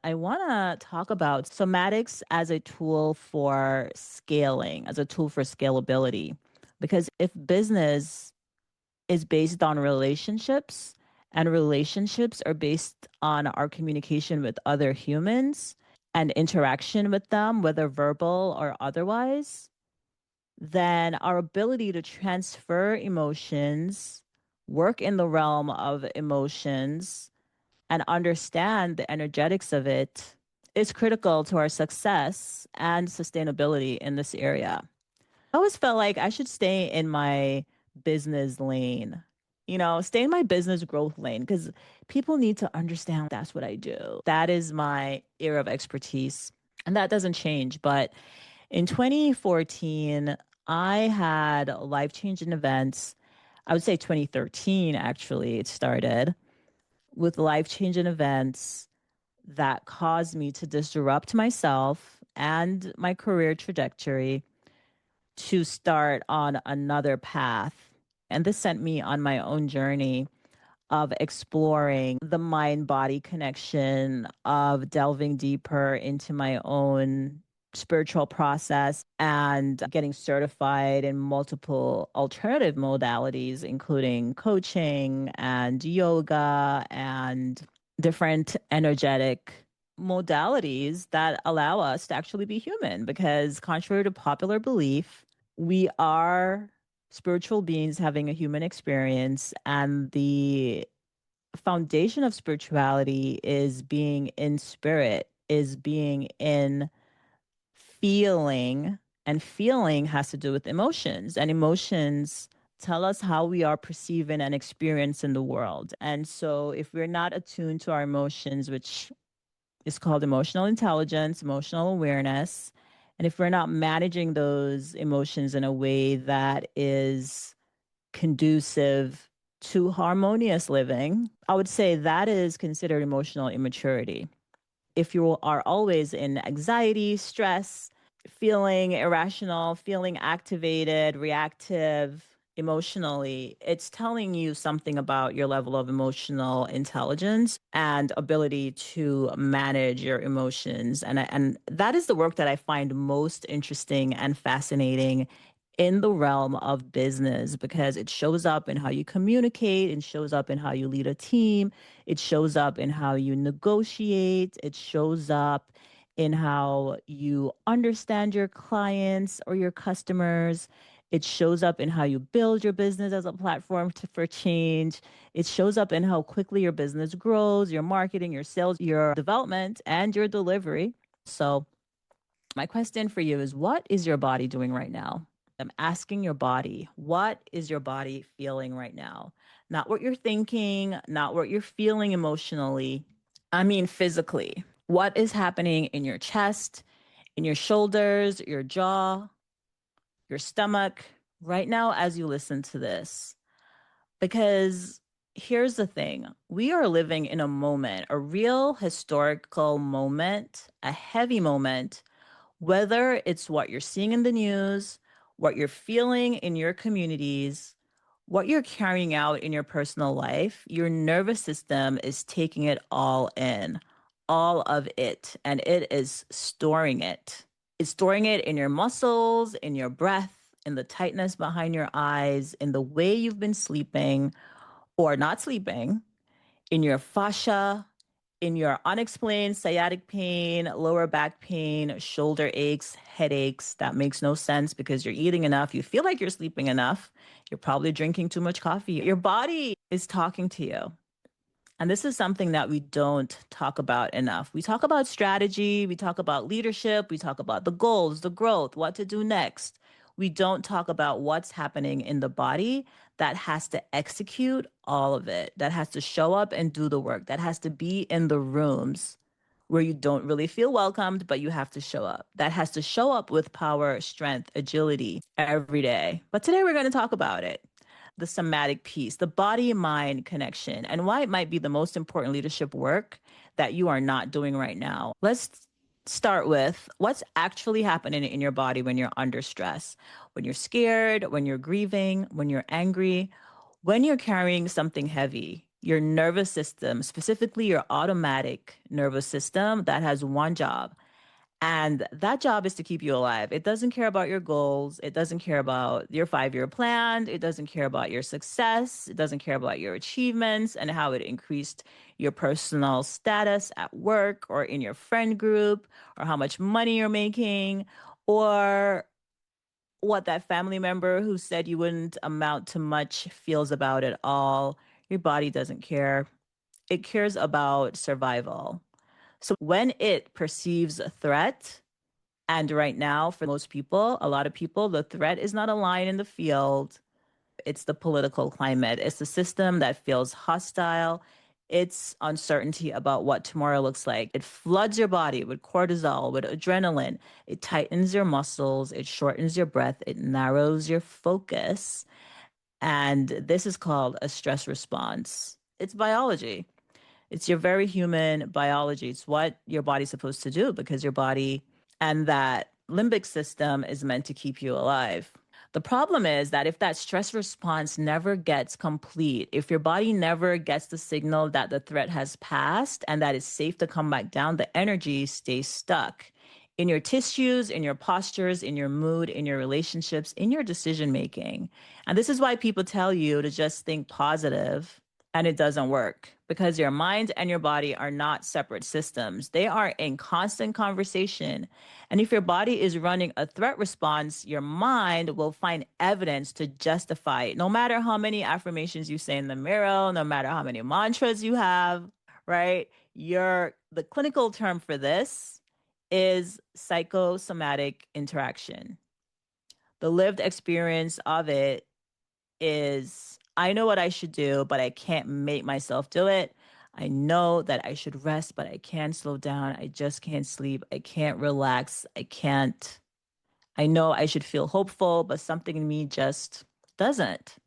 I want to talk about somatics as a tool for scaling, as a tool for scalability. Because if business is based on relationships and relationships are based on our communication with other humans and interaction with them, whether verbal or otherwise, then our ability to transfer emotions, work in the realm of emotions, and understand the energetics of it is critical to our success and sustainability in this area. I always felt like I should stay in my business lane, stay in my business growth lane because people need to understand that's what I do. That is my area of expertise. And that doesn't change. But in 2014, I had life changing events. I would say 2013, actually, it started with life changing events that caused me to disrupt myself and my career trajectory to start on another path. And this sent me on my own journey of exploring the mind body connection, of delving deeper into my own spiritual process and getting certified in multiple alternative modalities, including coaching and yoga and different energetic modalities that allow us to actually be human. Because, contrary to popular belief, we are spiritual beings having a human experience, and the foundation of spirituality is being in spirit, is being in feeling, and feeling has to do with emotions, and emotions tell us how we are perceiving and experiencing the world. And so if we're not attuned to our emotions, which is called emotional intelligence, emotional awareness, and if we're not managing those emotions in a way that is conducive to harmonious living, I would say that is considered emotional immaturity. If you are always in anxiety, stress, feeling irrational, feeling activated, reactive emotionally, it's telling you something about your level of emotional intelligence and ability to manage your emotions. And that is the work that I find most interesting and fascinating in the realm of business, because it shows up in how you communicate, it shows up in how you lead a team, it shows up in how you negotiate, it shows up in how you understand your clients or your customers. It shows up in how you build your business as a platform for change. It shows up in how quickly your business grows, your marketing, your sales, your development, and your delivery. So, my question for you is, what is your body doing right now? I'm asking your body, what is your body feeling right now? Not what you're thinking, not what you're feeling emotionally. I mean, physically. What is happening in your chest, in your shoulders, your jaw, your stomach right now as you listen to this? Because here's the thing, we are living in a moment, a real historical moment, a heavy moment, whether it's what you're seeing in the news, what you're feeling in your communities, what you're carrying out in your personal life, your nervous system is taking it all in, all of it, and it is storing it. It's storing it in your muscles, in your breath, in the tightness behind your eyes, in the way you've been sleeping or not sleeping, in your fascia, in your unexplained sciatic pain, lower back pain, shoulder aches, headaches. That makes no sense because you're eating enough. You feel like you're sleeping enough. You're probably drinking too much coffee. Your body is talking to you. And this is something that we don't talk about enough. We talk about strategy, we talk about leadership, we talk about the goals, the growth, what to do next. We don't talk about what's happening in the body that has to execute all of it, that has to show up and do the work, that has to be in the rooms where you don't really feel welcomed, but you have to show up. That has to show up with power, strength, agility every day. But today we're going to talk about it, the somatic piece, the body mind connection, and why it might be the most important leadership work that you are not doing right now. Let's start with what's actually happening in your body when you're under stress, when you're scared, when you're grieving, when you're angry, when you're carrying something heavy. Your nervous system, specifically your automatic nervous system, that has one job. And that job is to keep you alive. It doesn't care about your goals. It doesn't care about your 5 year plan. It doesn't care about your success. It doesn't care about your achievements and how it increased your personal status at work or in your friend group or how much money you're making or what that family member who said you wouldn't amount to much feels about it all. Your body doesn't care. It cares about survival. So when it perceives a threat, and right now, for most people, a lot of people, the threat is not a line in the field. It's the political climate. It's the system that feels hostile. It's uncertainty about what tomorrow looks like. It floods your body with cortisol, with adrenaline. It tightens your muscles. It shortens your breath. It narrows your focus. And this is called a stress response. It's biology. It's your very human biology. It's what your body's supposed to do because your body and that limbic system is meant to keep you alive. The problem is that if that stress response never gets complete, if your body never gets the signal that the threat has passed and that it's safe to come back down, the energy stays stuck in your tissues, in your postures, in your mood, in your relationships, in your decision making. And this is why people tell you to just think positive and it doesn't work because your mind and your body are not separate systems. They are in constant conversation. And if your body is running a threat response, your mind will find evidence to justify it. No matter how many affirmations you say in the mirror, no matter how many mantras you have, right? The clinical term for this is psychosomatic interaction. The lived experience of it is I know what I should do, but I can't make myself do it. I know that I should rest, but I can't slow down. I just can't sleep. I can't relax. I can't. I know I should feel hopeful, but something in me just doesn't.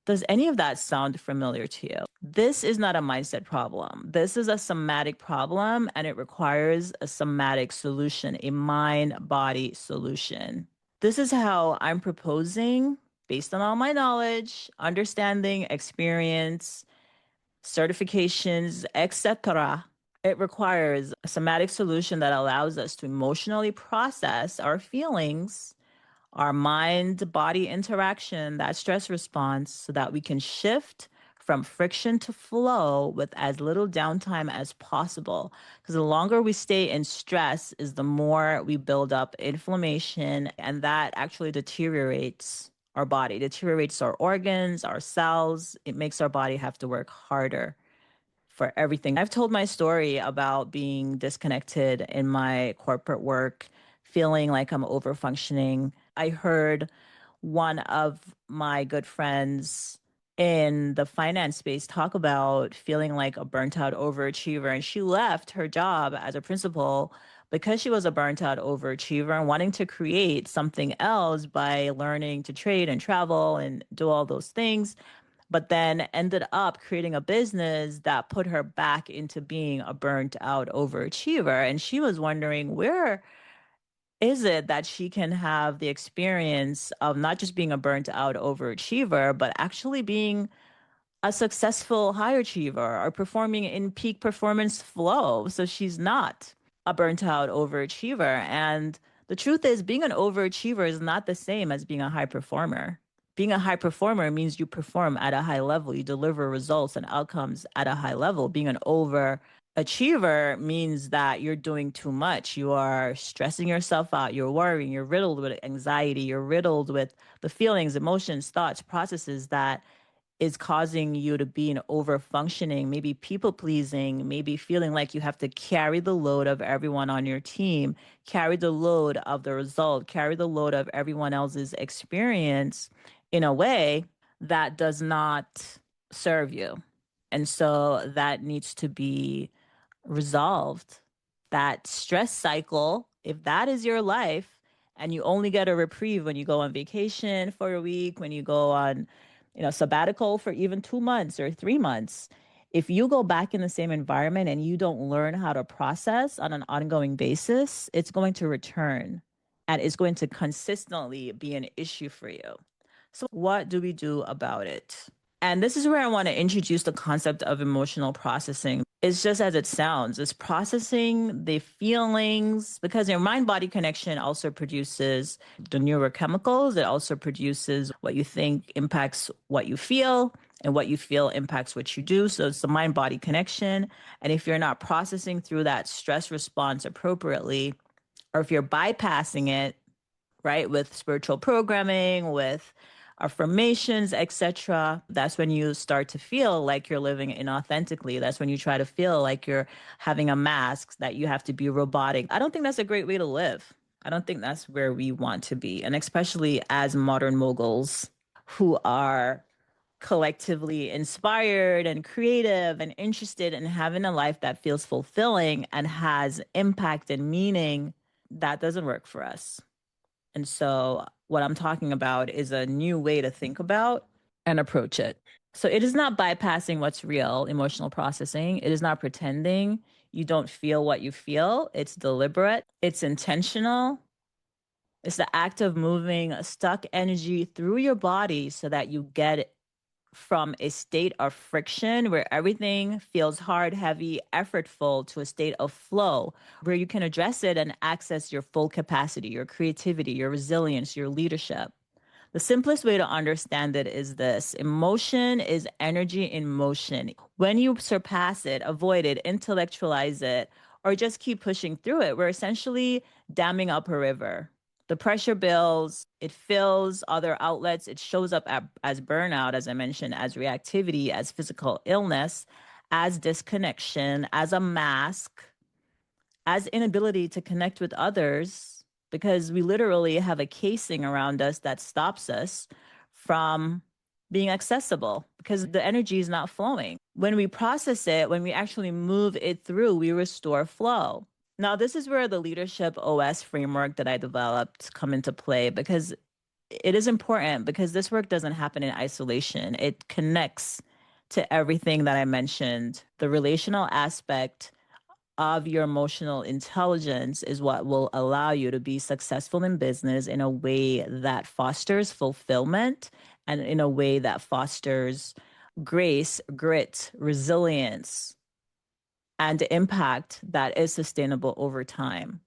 Does any of that sound familiar to you? This is not a mindset problem. This is a somatic problem, and it requires a somatic solution, a mind body solution. This is how I'm proposing, based on all my knowledge, understanding, experience, certifications, etc. It requires a somatic solution that allows us to emotionally process our feelings, our mind body interaction, that stress response, so that we can shift from friction to flow with as little downtime as possible. Because the longer we stay in stress, is the more we build up inflammation, and that actually deteriorates our body, deteriorates our organs, our cells. It makes our body have to work harder for everything. I've told my story about being disconnected in my corporate work, feeling like I'm over functioning. I heard one of my good friends in the finance space talk about feeling like a burnt out overachiever. And she left her job as a principal because she was a burnt out overachiever and wanting to create something else by learning to trade and travel and do all those things, but then ended up creating a business that put her back into being a burnt out overachiever. And she was wondering, where is it that she can have the experience of not just being a burnt out overachiever, but actually being a successful high achiever or performing in peak performance flow? So she's not a burnt out overachiever. And the truth is, being an overachiever is not the same as being a high performer. Being a high performer means you perform at a high level, you deliver results and outcomes at a high level. Being an overachiever means that you're doing too much. You are stressing yourself out, you're worrying, you're riddled with anxiety, you're riddled with the feelings, emotions, thoughts, processes that is causing you to be in over functioning, maybe people pleasing, maybe feeling like you have to carry the load of everyone on your team, carry the load of the result, carry the load of everyone else's experience in a way that does not serve you. And so that needs to be resolved. That stress cycle, if that is your life, and you only get a reprieve when you go on vacation for a week, when you go on, sabbatical for even 2 months or 3 months, if you go back in the same environment and you don't learn how to process on an ongoing basis, it's going to return and it's going to consistently be an issue for you. So, what do we do about it? And this is where I want to introduce the concept of emotional processing. It's just as it sounds, it's processing the feelings because your mind body connection also produces the neurochemicals. It also produces what you think impacts what you feel, and what you feel impacts what you do. So it's the mind body connection. And if you're not processing through that stress response appropriately, or if you're bypassing it, right, with spiritual programming, with affirmations, etc., that's when you start to feel like you're living inauthentically. That's when you try to feel like you're having a mask, that you have to be robotic. I don't think that's a great way to live. I don't think that's where we want to be. And especially as modern moguls who are collectively inspired and creative and interested in having a life that feels fulfilling and has impact and meaning, that doesn't work for us. And so, what I'm talking about is a new way to think about and approach it. So, it is not bypassing what's real, emotional processing. It is not pretending you don't feel what you feel. It's deliberate, it's intentional. It's the act of moving stuck energy through your body so that you get from a state of friction where everything feels hard, heavy, effortful to a state of flow where you can address it and access your full capacity, your creativity, your resilience, your leadership. The simplest way to understand it is this: emotion is energy in motion. When you surpass it, avoid it, intellectualize it, or just keep pushing through it, we're essentially damming up a river. The pressure builds, it fills other outlets, it shows up as burnout, as I mentioned, as reactivity, as physical illness, as disconnection, as a mask, as inability to connect with others, because we literally have a casing around us that stops us from being accessible because the energy is not flowing. When we process it, when we actually move it through, we restore flow. Now, this is where the leadership OS framework that I developed come into play, because it is important, because this work doesn't happen in isolation. It connects to everything that I mentioned. The relational aspect of your emotional intelligence is what will allow you to be successful in business in a way that fosters fulfillment and in a way that fosters grace, grit, resilience, and impact that is sustainable over time.